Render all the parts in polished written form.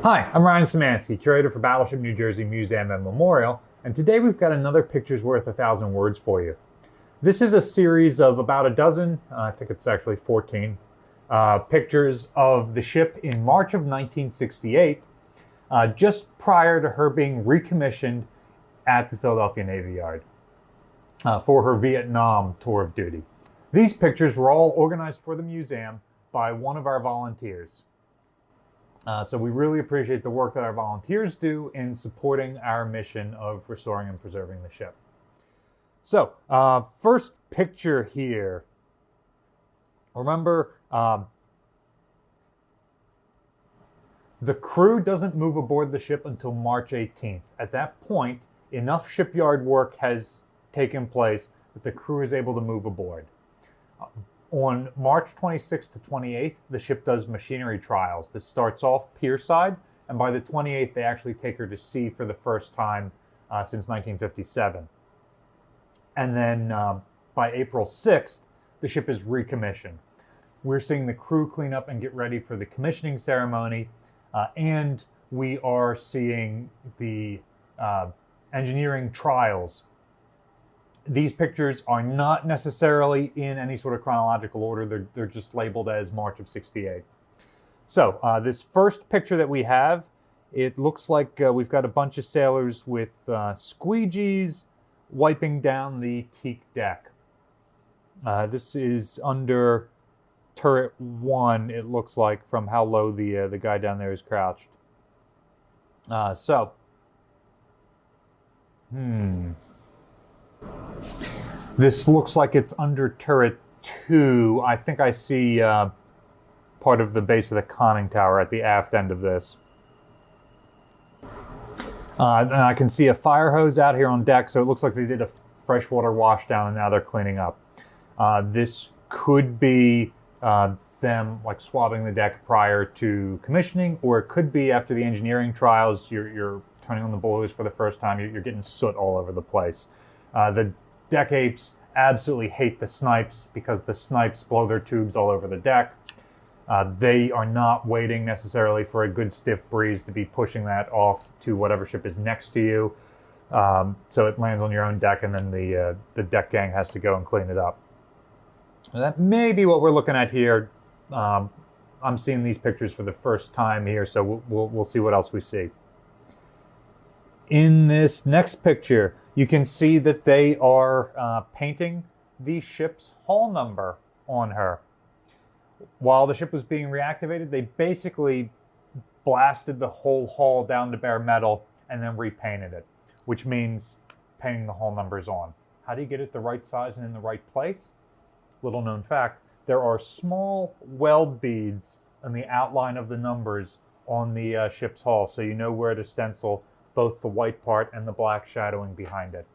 Hi, I'm Ryan Szymanski, curator for Battleship New Jersey Museum and Memorial, and today we've got another Pictures Worth a Thousand Words for you. This is a series of about a dozen, I think it's actually 14, pictures of the ship in March of 1968, just prior to her being recommissioned at the Philadelphia Navy Yard for her Vietnam tour of duty. These pictures were all organized for the museum by one of our volunteers. So we really appreciate the work that our volunteers do in supporting our mission of restoring and preserving the ship. So, first picture here. Remember, the crew doesn't move aboard the ship until March 18th. At that point, enough shipyard work has taken place that the crew is able to move aboard. On March 26th to 28th, the ship does machinery trials. This starts off pier side, and by the 28th, they actually take her to sea for the first time since 1957. And then by April 6th, the ship is recommissioned. We're seeing the crew clean up and get ready for the commissioning ceremony, and we are seeing the engineering trials. These pictures are not necessarily in any sort of chronological order. They're just labeled as March of '68. So this first picture that we have, it looks like we've got a bunch of sailors with squeegees wiping down the teak deck. This is under turret 1, it looks like, from how low the guy down there is crouched. This looks like it's under turret 2. I think I see part of the base of the conning tower at the aft end of this. And I can see a fire hose out here on deck, so it looks like they did a freshwater wash down and now they're cleaning up. This could be them like swabbing the deck prior to commissioning, or it could be after the engineering trials, you're turning on the boilers for the first time, you're getting soot all over the place. The deck apes absolutely hate the snipes because the snipes blow their tubes all over the deck. They are not waiting necessarily for a good stiff breeze to be pushing that off to whatever ship is next to you. So it lands on your own deck, and then the deck gang has to go and clean it up. And that may be what we're looking at here. I'm seeing these pictures for the first time here, so we'll see what else we see. In this next picture, you can see that they are painting the ship's hull number on her. While the ship was being reactivated, they basically blasted the whole hull down to bare metal and then repainted it, which means painting the hull numbers on. How do you get it the right size and in the right place? Little known fact, there are small weld beads on the outline of the numbers on the ship's hull, so you know where to stencil both the white part and the black shadowing behind it.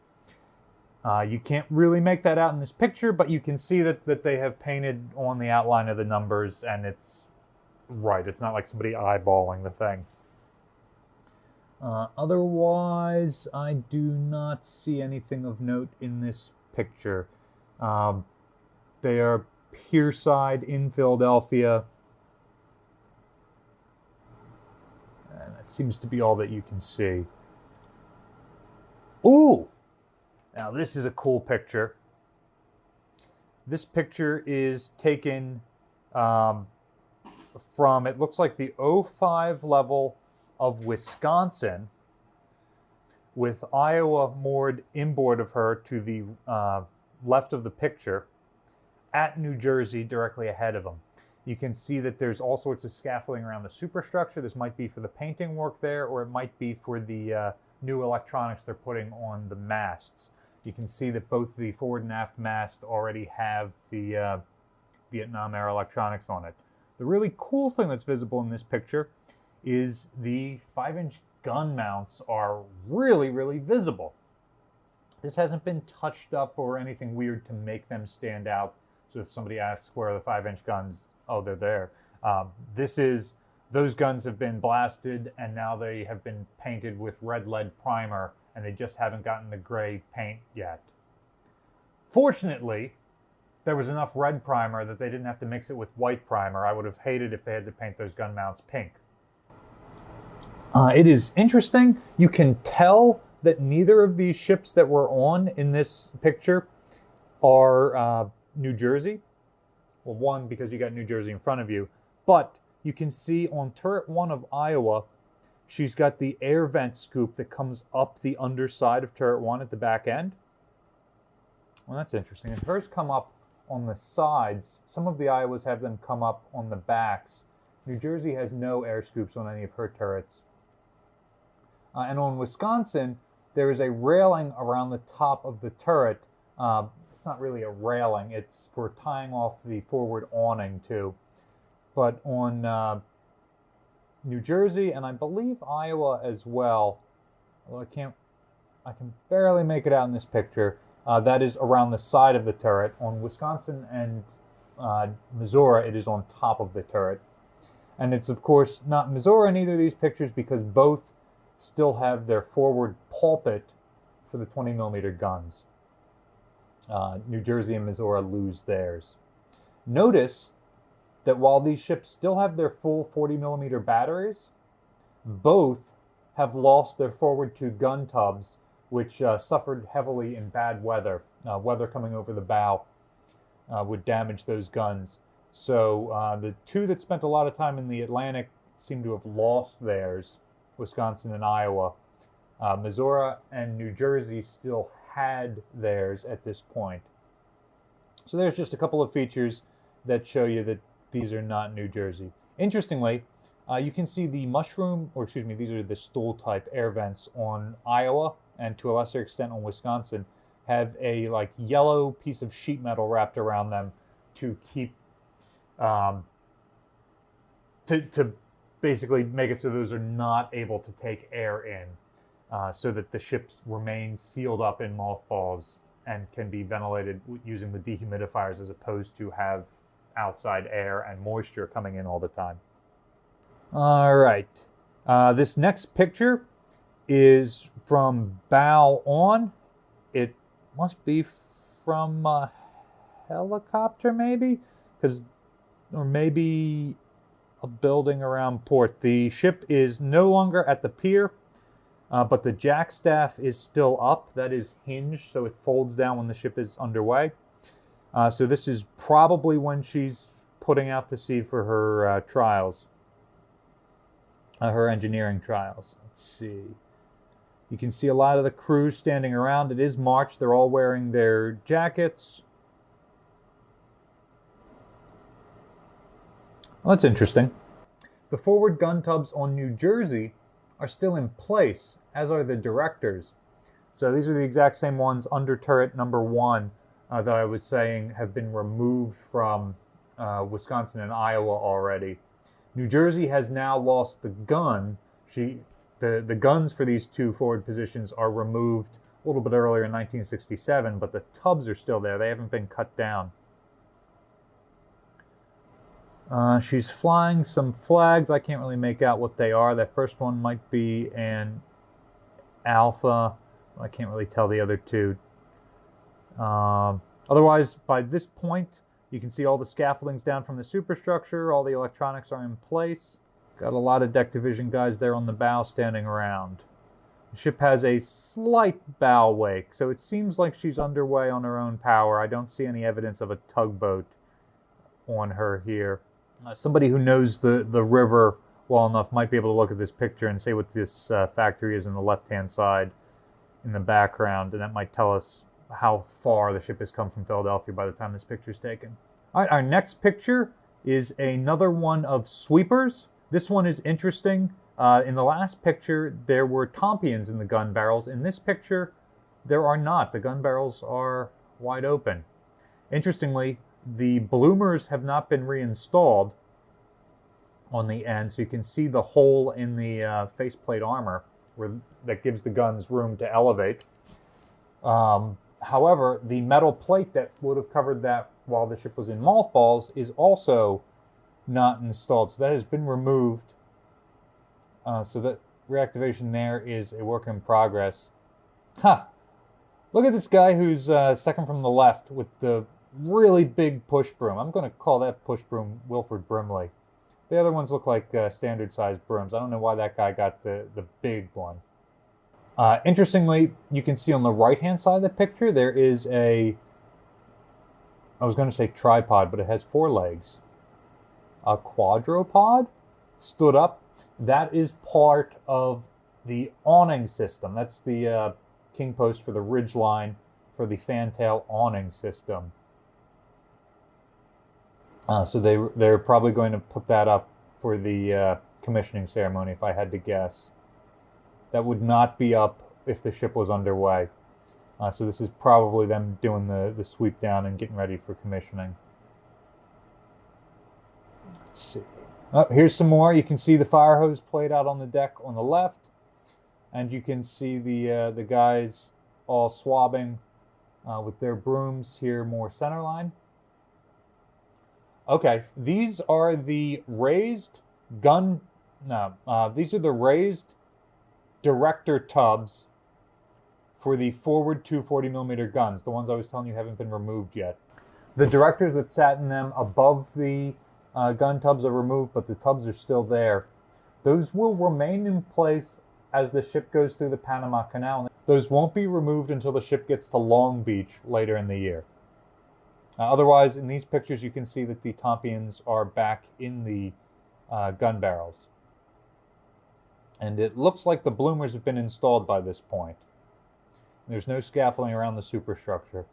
You can't really make that out in this picture, but you can see that they have painted on the outline of the numbers, and it's right. It's not like somebody eyeballing the thing. Otherwise, I do not see anything of note in this picture. They are pierside in Philadelphia, and that seems to be all that you can see. Ooh! Now this is a cool picture. This picture is taken from, it looks like the '05 level of Wisconsin, with Iowa moored inboard of her to the left of the picture, at New Jersey directly ahead of them. You can see that there's all sorts of scaffolding around the superstructure. This might be for the painting work there, or it might be for the new electronics they're putting on the masts. You can see that both the forward and aft mast already have the Vietnam-era electronics on it. The really cool thing that's visible in this picture is the 5-inch gun mounts are really, really visible. This hasn't been touched up or anything weird to make them stand out. So if somebody asks where are the 5-inch guns, oh, they're there. Those guns have been blasted, and now they have been painted with red lead primer, and they just haven't gotten the gray paint yet. Fortunately, there was enough red primer that they didn't have to mix it with white primer. I would have hated if they had to paint those gun mounts pink. It is interesting. You can tell that neither of these ships that we're on in this picture are New Jersey. Well, one, because you got New Jersey in front of you. But you can see on turret 1 of Iowa, she's got the air vent scoop that comes up the underside of turret 1 at the back end. Well, that's interesting. And hers come up on the sides. Some of the Iowas have them come up on the backs. New Jersey has no air scoops on any of her turrets. And on Wisconsin, there is a railing around the top of the turret. It's not really a railing. It's for tying off the forward awning too. But on New Jersey, and I believe Iowa as well, although I can barely make it out in this picture, that is around the side of the turret. On Wisconsin and Missouri, it is on top of the turret. And it's, of course, not Missouri in either of these pictures because both still have their forward pulpit for the 20-millimeter guns. New Jersey and Missouri lose theirs. Notice that while these ships still have their full 40-millimeter batteries, both have lost their forward 2 gun tubs, which suffered heavily in bad weather. Weather coming over the bow would damage those guns. So the 2 that spent a lot of time in the Atlantic seem to have lost theirs, Wisconsin and Iowa. Missouri and New Jersey still had theirs at this point. So there's just a couple of features that show you that these are not New Jersey. Interestingly, you can see the these are the stool-type air vents on Iowa, and to a lesser extent on Wisconsin, have a yellow piece of sheet metal wrapped around them to keep to basically make it so those are not able to take air in, so that the ships remain sealed up in mothballs and can be ventilated using the dehumidifiers as opposed to have outside air and moisture coming in all the time. All right. This next picture is from bow on. It must be from a helicopter, maybe? Or maybe a building around port. The ship is no longer at the pier, but the jackstaff is still up. That is hinged, so it folds down when the ship is underway. So this is probably when she's putting out to sea for her trials, her engineering trials. Let's see. You can see a lot of the crew standing around. It is March. They're all wearing their jackets. Well, that's interesting. The forward gun tubs on New Jersey are still in place, as are the directors. So these are the exact same ones under turret number 1 that I was saying have been removed from Wisconsin and Iowa already. New Jersey has now lost the gun. The guns for these 2 forward positions are removed a little bit earlier in 1967, but the tubs are still there. They haven't been cut down. She's flying some flags. I can't really make out what they are. That first one might be an Alpha. I can't really tell the other 2. Otherwise, by this point, you can see all the scaffoldings down from the superstructure. All the electronics are in place. Got a lot of deck division guys there on the bow standing around. The ship has a slight bow wake, so it seems like she's underway on her own power. I don't see any evidence of a tugboat on her here. Somebody who knows the river well enough might be able to look at this picture and say what this factory is in the left-hand side in the background, and that might tell us how far the ship has come from Philadelphia by the time this picture is taken. All right, our next picture is another one of sweepers. This one is interesting. In the last picture, there were tompions in the gun barrels. In this picture, there are not. The gun barrels are wide open. Interestingly, the bloomers have not been reinstalled on the end, so you can see the hole in the faceplate armor that gives the guns room to elevate. However, the metal plate that would have covered that while the ship was in mothballs is also not installed, so that has been removed. So that reactivation there is a work in progress. Look at this guy who's second from the left with the really big push broom. I'm going to call that push broom Wilford Brimley. The other ones look like standard sized brooms. I don't know why that guy got the big one. Interestingly, you can see on the right hand side of the picture there is I was going to say tripod, but it has 4 legs. A quadrupod stood up. That is part of the awning system. That's the king post for the ridge line for the fantail awning system. So they're probably going to put that up for the commissioning ceremony, if I had to guess. That would not be up if the ship was underway. So this is probably them doing the sweep down and getting ready for commissioning. Let's see. Oh, here's some more. You can see the fire hose played out on the deck on the left. And you can see the guys all swabbing with their brooms here more centerline. Okay, these are the raised these are the raised director tubs for the forward 240mm guns, the ones I was telling you haven't been removed yet. The directors that sat in them above the gun tubs are removed, but the tubs are still there. Those will remain in place as the ship goes through the Panama Canal. Those won't be removed until the ship gets to Long Beach later in the year. Otherwise, in these pictures, you can see that the tompions are back in the gun barrels. And it looks like the bloomers have been installed by this point. There's no scaffolding around the superstructure.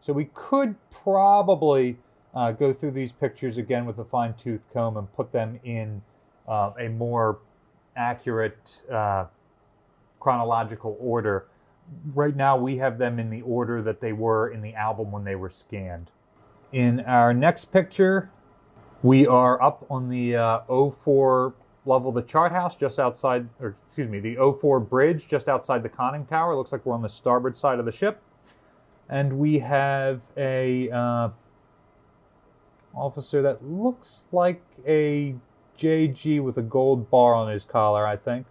So we could probably go through these pictures again with a fine-tooth comb and put them in a more accurate chronological order. Right now, we have them in the order that they were in the album when they were scanned. In our next picture, we are up on the 04 level of the chart house, just outside, or excuse me, the 04 bridge just outside the conning tower. It looks like we're on the starboard side of the ship. And we have a officer that looks like a JG with a gold bar on his collar, I think.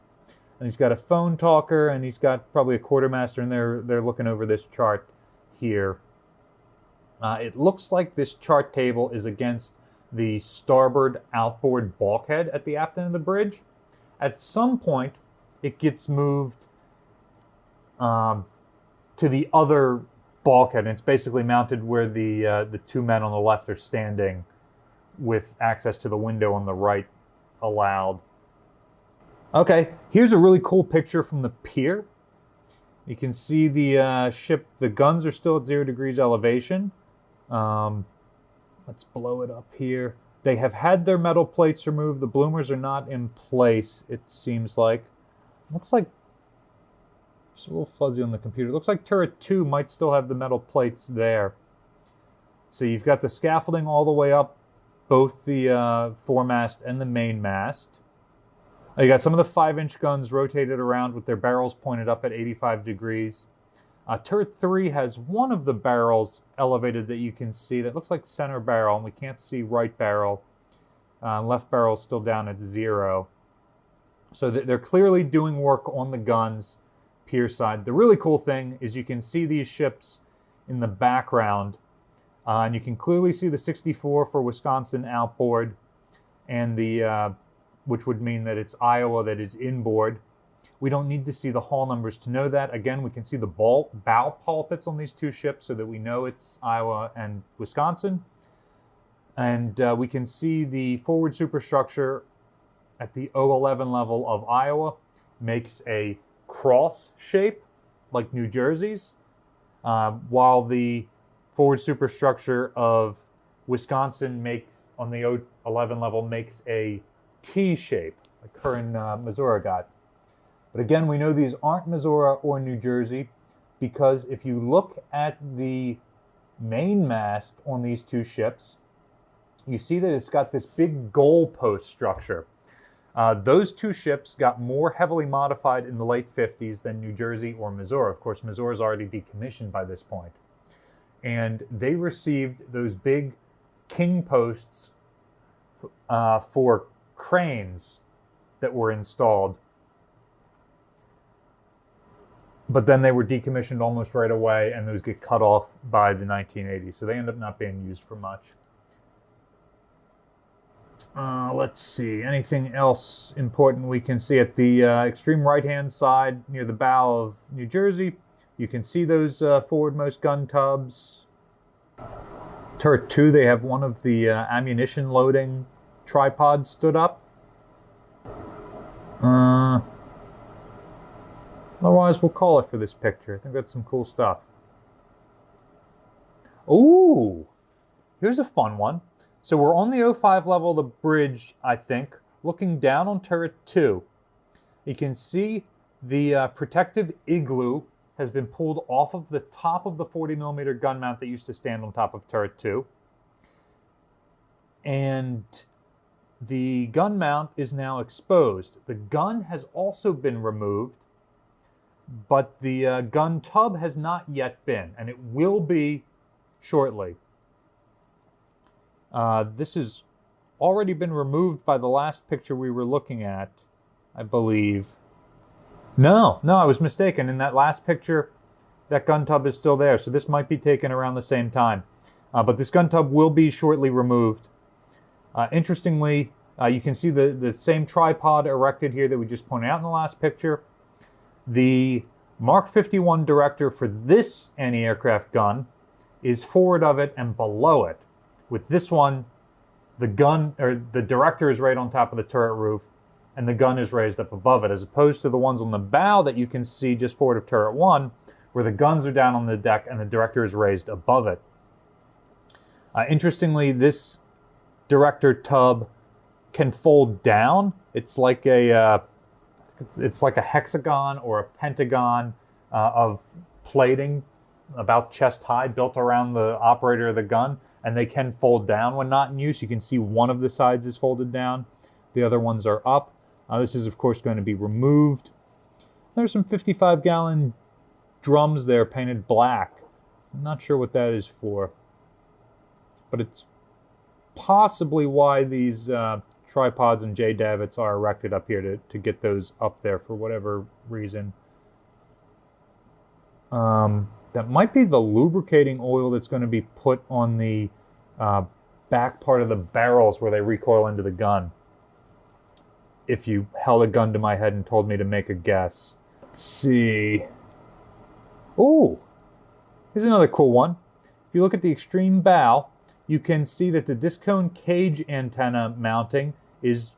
And he's got a phone talker, and he's got probably a quartermaster, and they're looking over this chart here. It looks like this chart table is against the starboard outboard bulkhead at the aft end of the bridge. At some point, it gets moved to the other bulkhead, and it's basically mounted where the 2 men on the left are standing, with access to the window on the right allowed. Okay, here's a really cool picture from the pier. You can see the ship, the guns are still at 0 degrees elevation. Let's blow it up here. They have had their metal plates removed. The bloomers are not in place, it seems like. Looks like it's a little fuzzy on the computer. Looks like turret 2 might still have the metal plates there. So you've got the scaffolding all the way up, both the foremast and the mainmast. You got some of the 5-inch guns rotated around with their barrels pointed up at 85 degrees. Turret 3 has one of the barrels elevated that you can see. That looks like center barrel, and we can't see right barrel. Left barrel is still down at 0. So they're clearly doing work on the guns, pier side. The really cool thing is you can see these ships in the background, and you can clearly see the 64 for Wisconsin outboard, and the which would mean that it's Iowa that is inboard. We don't need to see the hull numbers to know that. Again, we can see the bow pulpits on these 2 ships so that we know it's Iowa and Wisconsin. And we can see the forward superstructure at the 011 level of Iowa makes a cross shape like New Jersey's, while the forward superstructure of Wisconsin makes, on the 011 level, makes a T shape like her in Missouri got. But again, we know these aren't Missouri or New Jersey, because if you look at the mainmast on these 2 ships, you see that it's got this big goalpost structure. Those 2 ships got more heavily modified in the late 50s than New Jersey or Missouri. Of course, Missouri's already decommissioned by this point. And they received those big king posts for cranes that were installed. But then they were decommissioned almost right away, and those get cut off by the 1980s. So they end up not being used for much. Let's see, anything else important we can see at the extreme right-hand side near the bow of New Jersey. You can see those forwardmost gun tubs. Turret 2, they have one of the ammunition loading tripods stood up. Otherwise, we'll call it for this picture. I think that's some cool stuff. Ooh, here's a fun one. So we're on the 05 level of the bridge, I think, looking down on turret 2. You can see the protective igloo has been pulled off of the top of the 40mm gun mount that used to stand on top of turret 2. And the gun mount is now exposed. The gun has also been removed, but the gun tub has not yet been, and it will be shortly. This has already been removed by the last picture we were looking at, I believe. No, I was mistaken. In that last picture, that gun tub is still there, so this might be taken around the same time. But this gun tub will be shortly removed. Interestingly, you can see the same tripod erected here that we just pointed out in the last picture. The Mark 51 director for this anti-aircraft gun is forward of it and below it. With this one, the director is right on top of the turret roof, and the gun is raised up above it, as opposed to the ones on the bow that you can see just forward of turret 1, where the guns are down on the deck and the director is raised above it. Interestingly, this director tub can fold down. It's like a hexagon or a pentagon of plating about chest high built around the operator of the gun, and they can fold down when not in use. You can see one of the sides is folded down. The other ones are up. This is, of course, going to be removed. There's some 55-gallon drums there painted black. I'm not sure what that is for, but it's possibly why these tripods and J-davits are erected up here to get those up there for whatever reason. That might be the lubricating oil that's going to be put on the back part of the barrels where they recoil into the gun. If you held a gun to my head and told me to make a guess. Let's see. Ooh, here's another cool one. If you look at the extreme bow, you can see that the disc cone cage antenna mounting is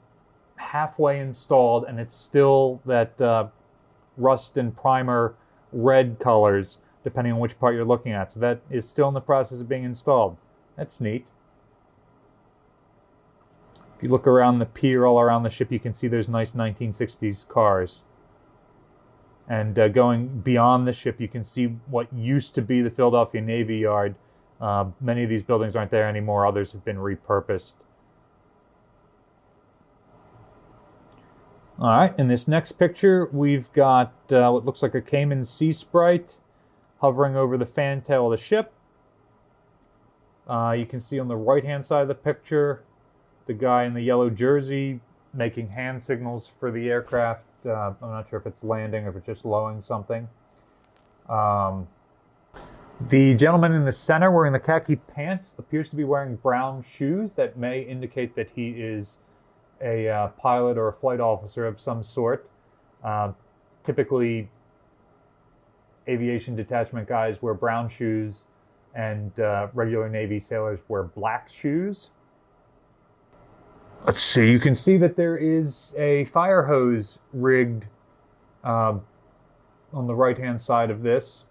halfway installed, and it's still that rust and primer red colors, depending on which part you're looking at. So that is still in the process of being installed. That's neat. If you look around the pier, all around the ship, you can see there's nice 1960s cars. And going beyond the ship, you can see what used to be the Philadelphia Navy Yard. Many of these buildings aren't there anymore. Others have been repurposed. All right, in this next picture, we've got what looks like a Cayman Sea Sprite hovering over the fantail of the ship. You can see on the right-hand side of the picture, the guy in the yellow jersey making hand signals for the aircraft. I'm not sure if it's landing or if it's just lowering something. The gentleman in the center wearing the khaki pants appears to be wearing brown shoes. That may indicate that he is a pilot or a flight officer of some sort. Typically, aviation detachment guys wear brown shoes, and regular Navy sailors wear black shoes. Let's see, you can see that there is a fire hose rigged on the right-hand side of this.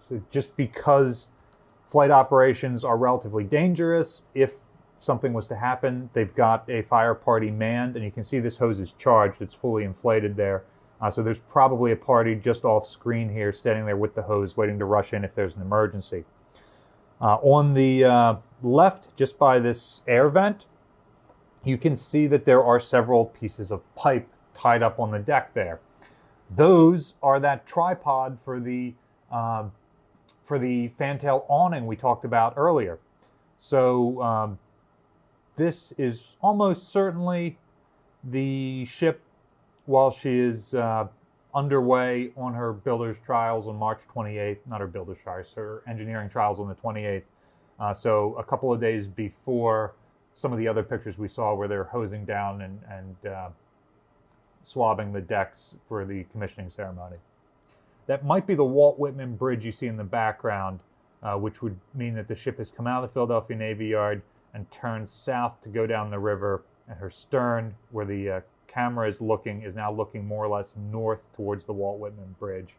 So just because flight operations are relatively dangerous, if something was to happen, they've got a fire party manned, and you can see this hose is charged. It's fully inflated there. So there's probably a party just off screen here, standing there with the hose, waiting to rush in if there's an emergency. On the left, just by this air vent, you can see that there are several pieces of pipe tied up on the deck there. Those are that tripod for the fantail awning we talked about earlier. So this is almost certainly the ship while she is underway on her builder's trials on March 28th. Not her builder's trials, her engineering trials on the 28th. So a couple of days before some of the other pictures we saw where they're hosing down and swabbing the decks for the commissioning ceremony. That might be the Walt Whitman Bridge you see in the background, which would mean that the ship has come out of the Philadelphia Navy Yard and turned south to go down the river, and her stern, where the camera is looking, is now looking more or less north towards the Walt Whitman Bridge.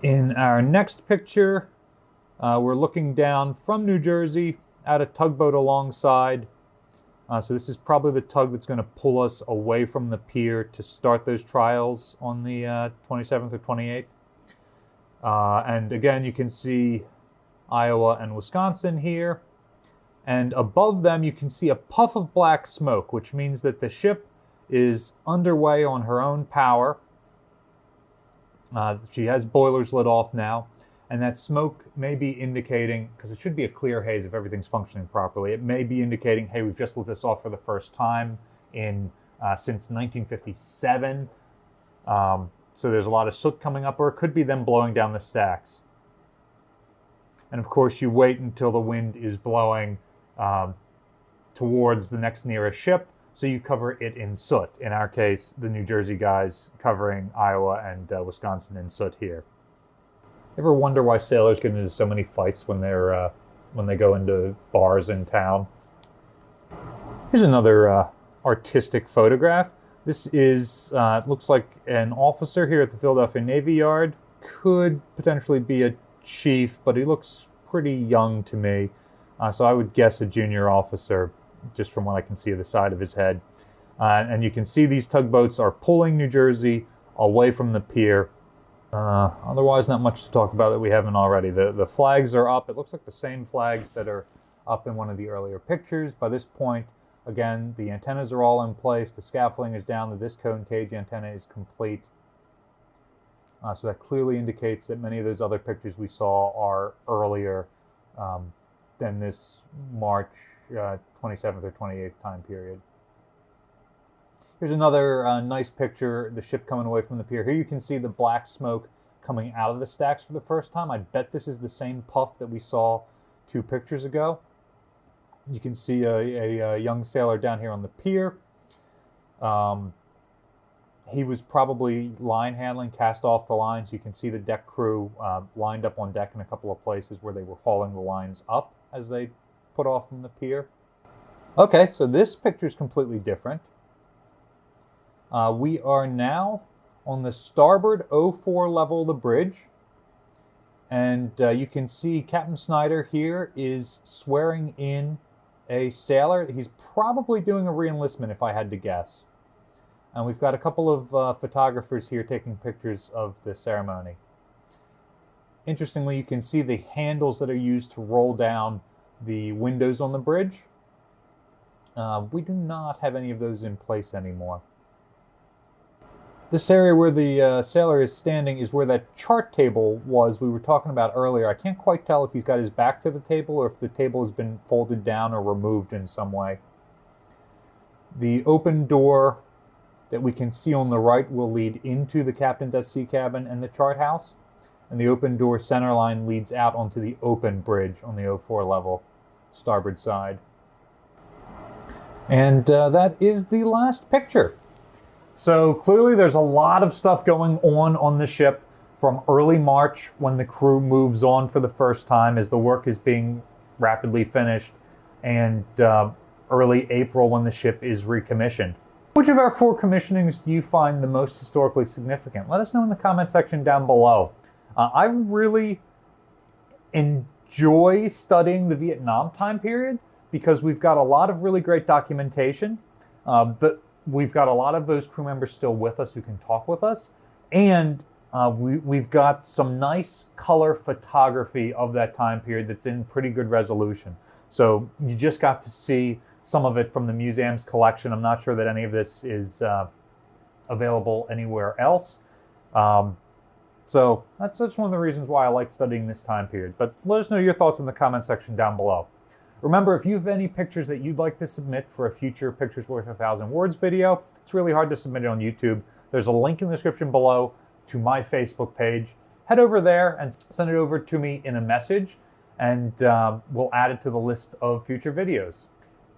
In our next picture, we're looking down from New Jersey at a tugboat alongside. So this is probably the tug that's going to pull us away from the pier to start those trials on the 27th or 28th. And again, you can see Iowa and Wisconsin here. And above them, you can see a puff of black smoke, which means that the ship is underway on her own power. She has boilers lit off now. And that smoke may be indicating, because it should be a clear haze if everything's functioning properly, it may be indicating, hey, we've just lit this off for the first time since 1957. So there's a lot of soot coming up, or it could be them blowing down the stacks. And of course, you wait until the wind is blowing towards the next nearest ship, so you cover it in soot. In our case, the New Jersey guys covering Iowa and Wisconsin in soot here. Ever wonder why sailors get into so many fights when they go into bars in town? Here's another artistic photograph. This is it looks like an officer here at the Philadelphia Navy Yard. Could potentially be a chief, but he looks pretty young to me. So I would guess a junior officer, just from what I can see of the side of his head. And you can see these tugboats are pulling New Jersey away from the pier. Otherwise, not much to talk about that we haven't already. The flags are up. It looks like the same flags that are up in one of the earlier pictures. By this point, again, the antennas are all in place. The scaffolding is down. The disc cone cage antenna is complete. So that clearly indicates that many of those other pictures we saw are earlier than this March 27th or 28th time period. Here's another nice picture, the ship coming away from the pier. Here you can see the black smoke coming out of the stacks for the first time. I bet this is the same puff that we saw 2 pictures ago. You can see a young sailor down here on the pier. He was probably line handling, cast off the lines. You can see the deck crew lined up on deck in a couple of places where they were hauling the lines up as they put off from the pier. Okay, so this picture is completely different. We are now on the starboard 04 level of the bridge. And you can see Captain Snyder here is swearing in a sailor. He's probably doing a re-enlistment, if I had to guess. And we've got a couple of photographers here taking pictures of the ceremony. Interestingly, you can see the handles that are used to roll down the windows on the bridge. We do not have any of those in place anymore. This area where the sailor is standing is where that chart table was we were talking about earlier. I can't quite tell if he's got his back to the table or if the table has been folded down or removed in some way. The open door that we can see on the right will lead into the captain's at sea cabin and the chart house. And the open door center line leads out onto the open bridge on the 04 level, starboard side. And that is the last picture. So clearly there's a lot of stuff going on the ship from early March when the crew moves on for the first time as the work is being rapidly finished, and early April when the ship is recommissioned. Which of our 4 commissionings do you find the most historically significant? Let us know in the comment section down below. I really enjoy studying the Vietnam time period because we've got a lot of really great documentation. We've got a lot of those crew members still with us who can talk with us. And we've got some nice color photography of that time period that's in pretty good resolution. So you just got to see some of it from the museum's collection. I'm not sure that any of this is available anywhere else. So that's one of the reasons why I like studying this time period. But let us know your thoughts in the comment section down below. Remember, if you have any pictures that you'd like to submit for a future Pictures Worth 1,000 Words video, it's really hard to submit it on YouTube. There's a link in the description below to my Facebook page. Head over there and send it over to me in a message, and we'll add it to the list of future videos.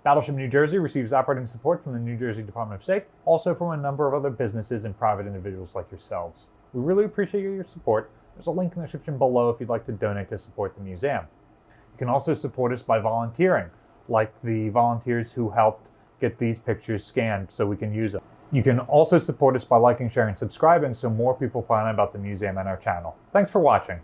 Battleship New Jersey receives operating support from the New Jersey Department of State, also from a number of other businesses and private individuals like yourselves. We really appreciate your support. There's a link in the description below if you'd like to donate to support the museum. You can also support us by volunteering, like the volunteers who helped get these pictures scanned so we can use them. You can also support us by liking, sharing, and subscribing so more people find out about the museum and our channel. Thanks for watching.